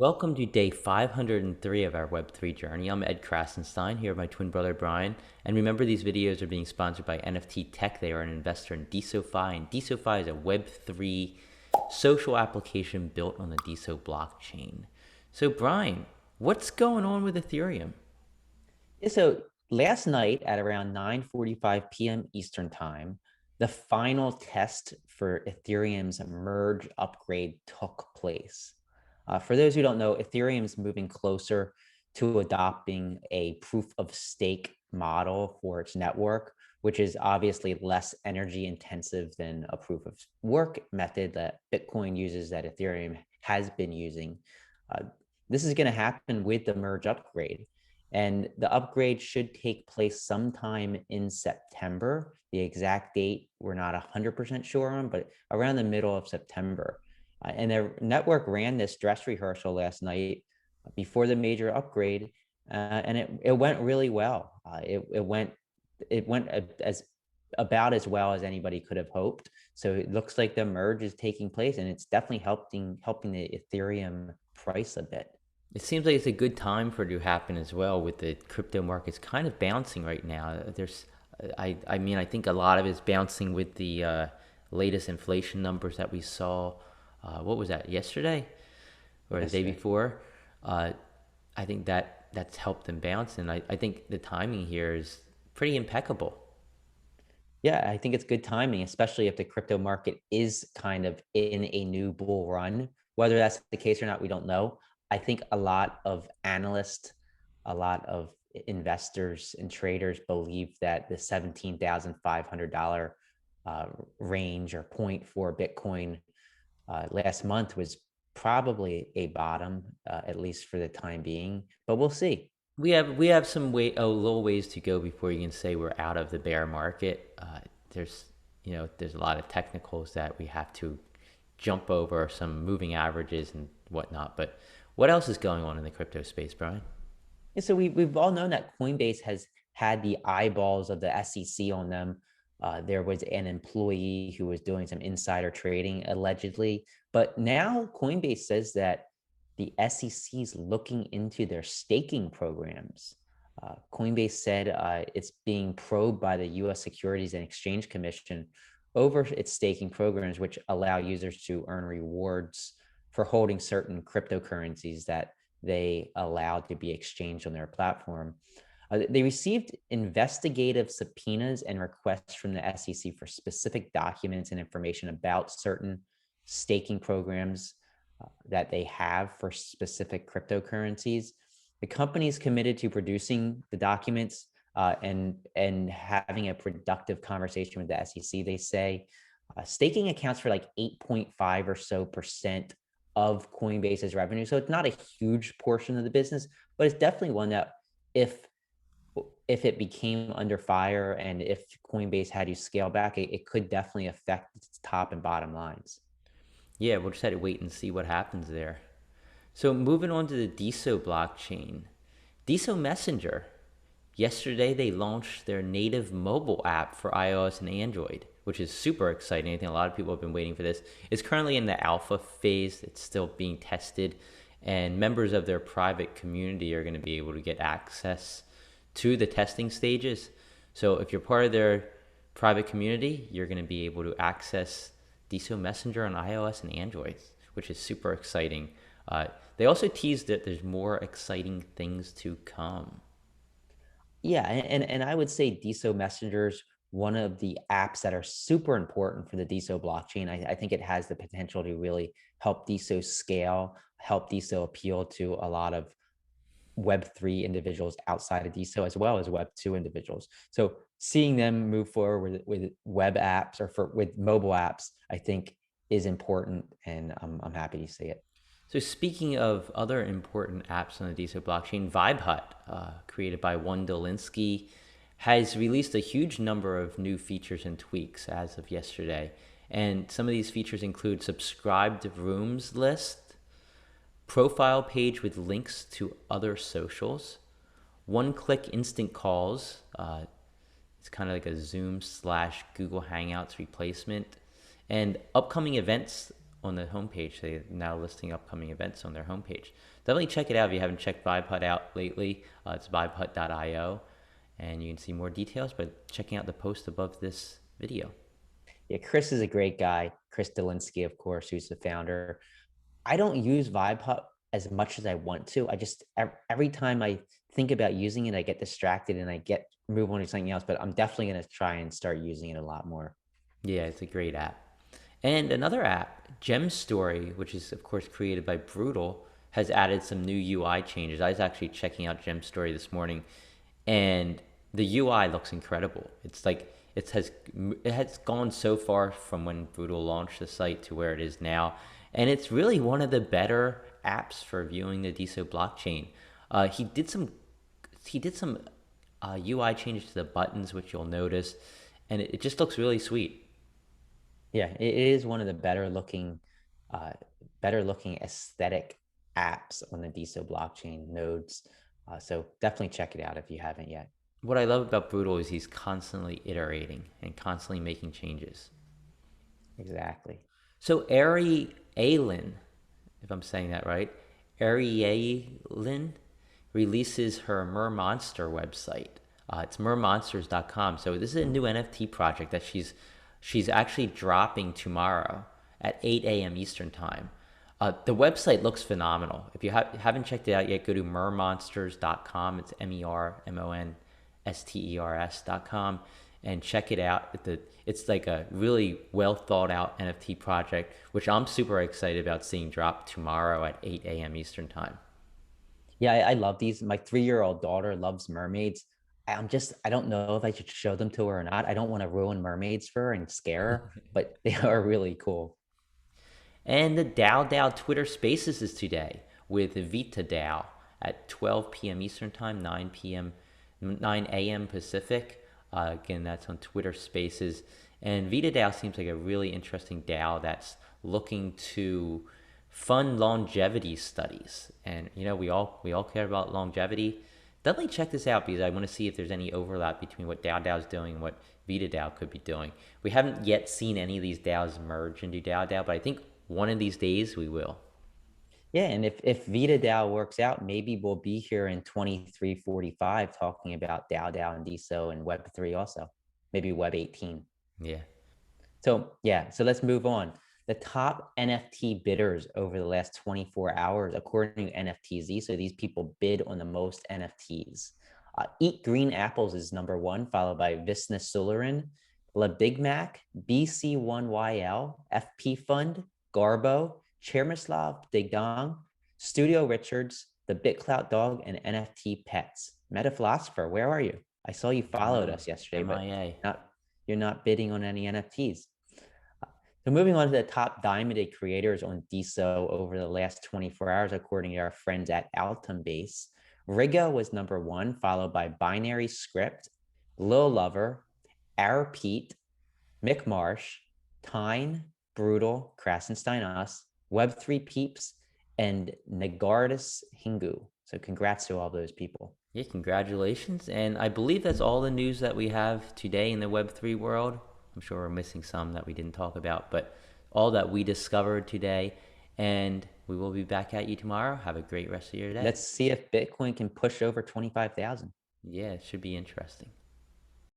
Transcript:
Welcome to day 503 of our Web3 journey. I'm Ed Krasenstein here with my twin brother Brian. And remember, these videos are being sponsored by NFT Tech. They are an investor in DesoFi, and DesoFi is a Web3 social application built on the Deso blockchain. So, Brian, what's going on with Ethereum? Yeah, so last night at around 9:45 p.m. Eastern Time, the final test for Ethereum's merge upgrade took place. For those who don't know, Ethereum is moving closer to adopting a proof of stake model for its network, which is obviously less energy intensive than a proof of work method that Bitcoin uses, that Ethereum has been using. Uh, this is going to happen with the merge upgrade. And the upgrade should take place sometime in September. The exact date, we're not 100% sure on, but around the middle of September. And the network ran this dress rehearsal last night before the major upgrade, and it went really well. It went as about as well as anybody could have hoped. So it looks like the merge is taking place, and it's definitely helping the Ethereum price a bit. It seems like it's a good time for it to happen as well, with the crypto markets kind of bouncing right now. I think a lot of it's bouncing with the latest inflation numbers that we saw. What was that, yesterday or the day Yesterday. before? Uh, I think that's helped them bounce, and I think the timing here is pretty impeccable. Yeah, I think it's good timing, especially if the crypto market is kind of in a new bull run. Whether that's the case or not, we don't know. I think a lot of analysts, a lot of investors and traders believe that the $17,500 uh, range or point for Bitcoin last month was probably a bottom, at least for the time being. But we'll see. We have a little ways to go before you can say we're out of the bear market. There's there's a lot of technicals that we have to jump over, some moving averages and whatnot. But what else is going on in the crypto space, Brian? Yeah, so we've all known that Coinbase has had the eyeballs of the SEC on them. There was an employee who was doing some insider trading allegedly, but now Coinbase says that the SEC is looking into their staking programs. Coinbase said it's being probed by the U.S. Securities and Exchange Commission over its staking programs, which allow users to earn rewards for holding certain cryptocurrencies that they allowed to be exchanged on their platform. They received investigative subpoenas and requests from the SEC for specific documents and information about certain staking programs that they have for specific cryptocurrencies. The company is committed to producing the documents and having a productive conversation with the SEC. They say staking accounts for like 8.5 or so percent of Coinbase's revenue. So it's not a huge portion of the business, but it's definitely one that if if it became under fire and if Coinbase had to scale back, it could definitely affect its top and bottom lines. Yeah, we'll just have to wait and see what happens there. So moving on to the Deso blockchain, Deso Messenger. Yesterday, they launched their native mobile app for iOS and Android, which is super exciting. I think a lot of people have been waiting for this. It's currently in the alpha phase, it's still being tested, and members of their private community are going to be able to get access to the testing stages. So if you're part of their private community, you're going to be able to access Deso Messenger on iOS and Android, which is super exciting. They also teased that there's more exciting things to come. Yeah, and I would say Deso Messenger's one of the apps that are super important for the Deso blockchain. I think it has the potential to really help Deso scale, help Deso appeal to a lot of Web3 individuals outside of Deso as well as Web2 individuals. So seeing them move forward with web apps or with mobile apps, I think is important, and I'm happy to see it. So speaking of other important apps on the Deso blockchain, VibeHut, created by one Dolinsky, has released a huge number of new features and tweaks as of yesterday. And some of these features include subscribed rooms list, profile page with links to other socials, one-click instant calls. It's kind of like a Zoom slash Google Hangouts replacement, and upcoming events on the homepage. They're now listing upcoming events on their homepage. Definitely check it out if you haven't checked VibeHut out lately. It's vibehut.io, and you can see more details by checking out the post above this video. Yeah, Chris is a great guy. Chris Delinsky, of course, who's the founder. I don't use VibeHut as much as I want to. I just every time I think about using it, I get distracted and I get move on to something else. But I'm definitely going to try and start using it a lot more. Yeah, it's a great app. And another app, Gem Story, which is of course created by Brutal, has added some new UI changes. I was actually checking out Gem Story this morning, and the UI looks incredible. It's like it has gone so far from when Brutal launched the site to where it is now, and it's really one of the better apps for viewing the Deso blockchain. He did some UI changes to the buttons, which you'll notice, and it just looks really sweet. Yeah, it is one of the uh, better looking aesthetic apps on the Deso blockchain nodes. So definitely check it out if you haven't yet. What I love about Brutal is he's constantly iterating and constantly making changes. Exactly. So Ari Alin, if I'm saying that right, Ari Alin releases her Mermonster website. It's mermonsters.com. So this is a new NFT project that she's actually dropping tomorrow at 8 a.m. Eastern time. The website looks phenomenal. If you haven't checked it out yet, go to mermonsters.com. It's mermonsters.com and check it out. It's like a really well thought out NFT project, which I'm super excited about seeing drop tomorrow at 8 a.m. Eastern time. Yeah, I love these. My 3-year-old daughter loves mermaids. I don't know if I should show them to her or not. I don't want to ruin mermaids for her and scare her, but they are really cool. And the DAO Twitter Spaces is today with Vita DAO at 12 p.m. Eastern Time, 9 a.m. Pacific. Again, that's on Twitter Spaces. And Vita DAO seems like a really interesting DAO that's looking to fund longevity studies. And we all care about longevity. Definitely check this out because I want to see if there's any overlap between what DAO is doing and what Vita DAO could be doing. We haven't yet seen any of these DAOs merge into DAO, but I think one of these days we will. Yeah, and if Vita DAO works out, maybe we'll be here in 2345 talking about DAO and DeSo and Web3 also, maybe Web 18. Yeah. So yeah, so let's move on. The top NFT bidders over the last 24 hours, according to NFTZ. So these people bid on the most NFTs. Eat Green Apples is number one, followed by Visna Sularin, La Big Mac, BC1YL, FP Fund, Garbo, Chermislav Digdong, Studio Richards, The BitClout Dog, and NFT Pets. Meta Philosopher, where are you? I saw you followed No. us yesterday, but MIA. you're not bidding on any NFTs. So moving on to the top diamonded creators on Deso over the last 24 hours, according to our friends at Altum Base, Riga was number one, followed by Binary Script, Lil Lover, Our Pete, Mick Marsh, Tyne, Brutal, Krasenstein Us, Web3 Peeps, and Nagardis Hingu. So congrats to all those people. Yeah, congratulations. And I believe that's all the news that we have today in the Web3 world. I'm sure we're missing some that we didn't talk about, but all that we discovered today. And we will be back at you tomorrow. Have a great rest of your day. Let's see if Bitcoin can push over 25,000. Yeah, it should be interesting.